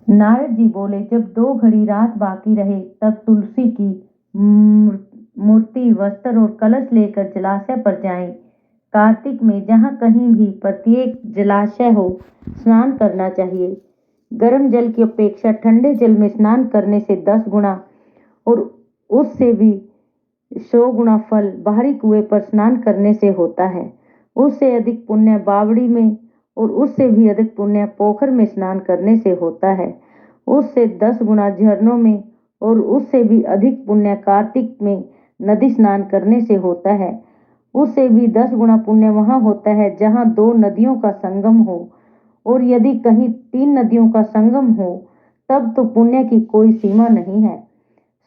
नारद जी बोले, जब 2 घड़ी रात बाकी रहे तब तुलसी की मूर्ति, वस्त्र और कलश लेकर जलाशय पर जाएं। कार्तिक में जहाँ कहीं भी प्रत्येक जलाशय हो स्नान करना चाहिए। गर्म जल की अपेक्षा ठंडे जल में स्नान करने से 10 गुना और उससे भी 100 गुना फल बाहरी कुएं पर स्नान करने से होता है। उससे अधिक पुण्य बावड़ी में और उससे भी अधिक पुण्य पोखर में स्नान करने से होता है। उससे 10 गुना झरनों में और उससे भी अधिक पुण्य कार्तिक में नदी स्नान करने से होता है। उससे भी 10 गुना पुण्य वहां होता है जहां 2 नदियों का संगम हो, और यदि कहीं 3 नदियों का संगम हो तब तो पुण्य की कोई सीमा नहीं है।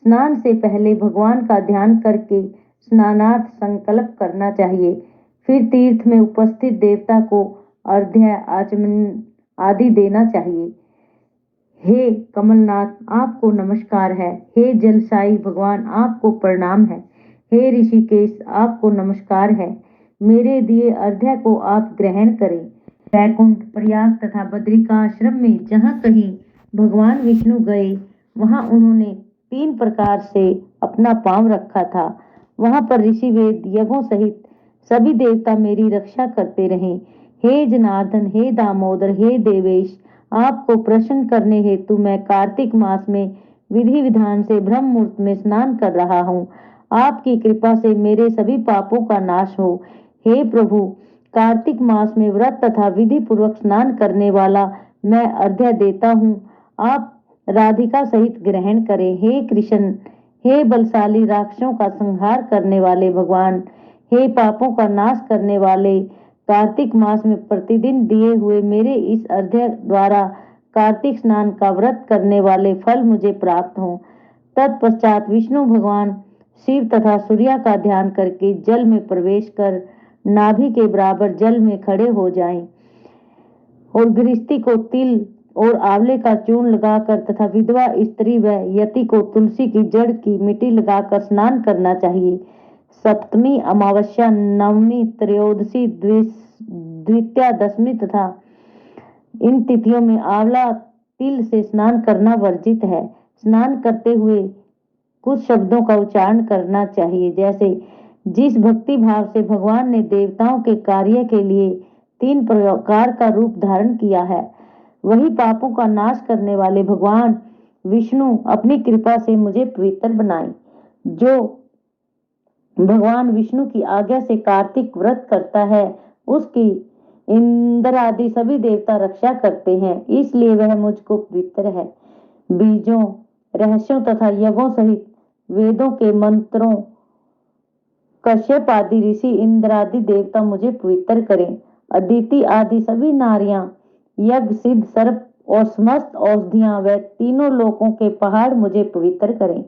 स्नान से पहले भगवान का ध्यान करके स्नानार्थ संकल्प करना चाहिए। फिर तीर्थ में उपस्थित देवता को अर्घ्य आचमन आदि देना चाहिए। हे कमलनाथ, आपको नमस्कार है। हे जलसाई भगवान, आपको प्रणाम है। हे ऋषिकेश, आपको नमस्कार है। मेरे दिए अर्घ्य को आप ग्रहण करें। वैकुंठ, प्रयाग तथा बद्रिकाश्रम में जहाँ कहीं भगवान विष्णु गए वहां उन्होंने 3 प्रकार से अपना पांव रखा था। वहां पर ऋषि वेद यज्ञों सहित सभी देवता मेरी रक्षा करते रहे। हे जनार्दन, हे दामोदर, हे देवेश, आपको प्रसन्न करने हेतु मैं कार्तिक मास में विधि विधान से ब्रह्म मुहूर्त में स्नान कर रहा हूँ। आपकी कृपा से मेरे सभी पापों का नाश हो। हे प्रभु, कार्तिक मास में व्रत तथा विधि पूर्वक स्नान करने वाला मैं अर्घ्य देता हूँ। आप राधिका सहित ग्रहण करें। हे कृष्ण, हे बलशाली राक्षसों का संहार करने वाले भगवान, हे पापों का नाश करने वाले, कार्तिक मास में प्रतिदिन दिए हुए मेरे इस अर्घ्य द्वारा कार्तिक स्नान का व्रत करने वाले फल मुझे प्राप्त हों। तत्पश्चात विष्णु भगवान शिव तथा सूर्य का ध्यान करके जल में प्रवेश कर नाभि के बराबर जल में खड़े हो जाएं और गृहस्थी को तिल और आंवले का चूर्ण लगाकर तथा विधवा स्त्री व यति को तुलसी की जड़ की मिट्टी लगाकर स्नान करना चाहिए। सप्तमी, अमावस्या, नवमी, त्रयोदशी, द्वितीया, दशमी तथा इन तिथियों में आंवला तिल से स्नान करना वर्जित है। स्नान करते हुए कुछ शब्दों का उच्चारण करना चाहिए, जैसे जिस भक्ति भाव से भगवान ने देवताओं के कार्य के लिए 3 प्रकार का रूप धारण किया है, वही पापों का नाश करने वाले भगवान विष्णु अपनी कृपा से मुझे पवित्र बनाए। जो भगवान विष्णु की आज्ञा से कार्तिक व्रत करता है उसकी इंद्र आदि सभी देवता रक्षा करते हैं, इसलिए वह मुझको पवित्र है। बीजों, रहस्यों तथा यज्ञों सहित वेदों के मंत्रों कश्यप आदि ऋषि, इंद्र आदि देवता मुझे पवित्र करें। अदिति आदि सभी नारियां, यज्ञ सिद्ध सर्प और समस्त औषधियां व तीनों लोकों के पहाड़ मुझे पवित्र करें।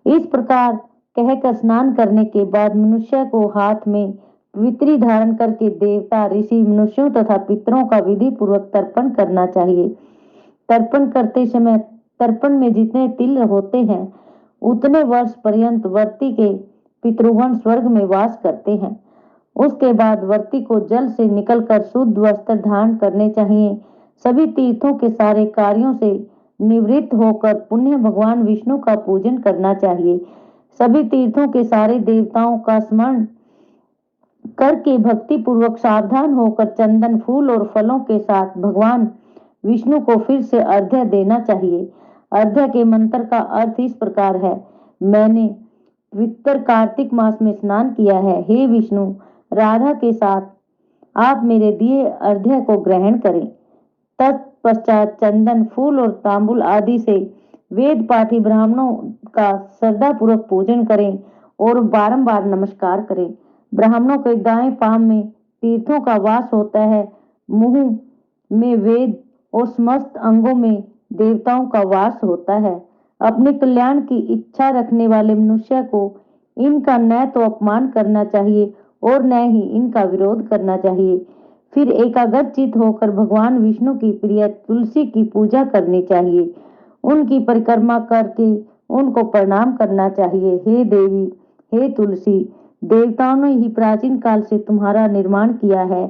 इस प्रकार कहकर स्नान करने के बाद मनुष्य को हाथ में पवित्री धारण करके देवता, ऋषि, मनुष्यों तथा पितरों का विधि पूर्वक तर्पण करना चाहिए। तर्पण करते समय तर्पण में जितने तिल होते हैं उतने वर्ष पर्यंत वर्ती के पितृगण स्वर्ग में वास करते हैं। उसके बाद वर्ती को जल से निकलकर शुद्ध वस्त्र धारण करने चाहिए। सभी तीर्थों के सारे कार्यों से निवृत्त होकर पुण्य भगवान विष्णु का पूजन करना चाहिए। सभी तीर्थों के सारे देवताओं का स्मरण करके भक्ति पूर्वक सावधान होकर चंदन, फूल और फलों के साथ भगवान विष्णु को फिर से अर्घ्य देना चाहिए। अर्घ्य के मंत्र का अर्थ इस प्रकार है। मैंने पवित्र कार्तिक मास में स्नान किया है। हे विष्णु, राधा के साथ आप मेरे दिए अर्घ्य को ग्रहण करें। तत्पश्चात चंदन, फूल और तांबुल आदि से वेद पाठी ब्राह्मणों का श्रद्धा पूर्वक पूजन करें और बारंबार नमस्कार करें। ब्राह्मणों के दाएं पांव में तीर्थों का वास होता है, मुंह में वेद और समस्त अंगों में देवताओं का वास होता है। अपने कल्याण की इच्छा रखने वाले मनुष्य को इनका न तो अपमान करना चाहिए और न ही इनका विरोध करना चाहिए। फिर एकाग्रचित होकर भगवान विष्णु की प्रिय तुलसी की पूजा करनी चाहिए। उनकी परिक्रमा करके उनको प्रणाम करना चाहिए। हे देवी, हे तुलसी, देवताओं ने ही प्राचीन काल से तुम्हारा निर्माण किया है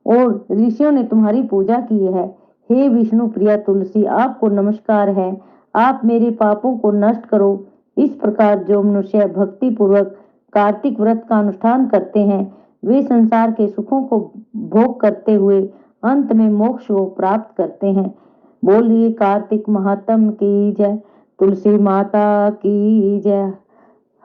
और ऋषियों ने तुम्हारी पूजा की है। हे विष्णु प्रिया तुलसी, आपको नमस्कार है। आप मेरे पापों को नष्ट करो। इस प्रकार जो मनुष्य भक्ति पूर्वक कार्तिक व्रत का अनुष्ठान करते हैं, वे संसार के सुखों को भोग करते हुए अंत में मोक्ष को प्राप्त करते हैं। बोलिए कार्तिक महात्म की जय, तुलसी माता की जय।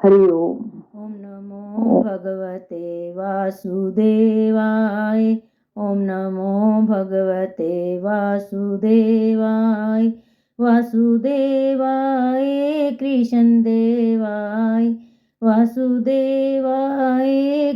हरि ओम। ओम नमो भगवते वासुदेवाय। ओम नमो भगवते वासुदेवाय। वासुदेवाय कृष्ण देवाय। वासुदेवाय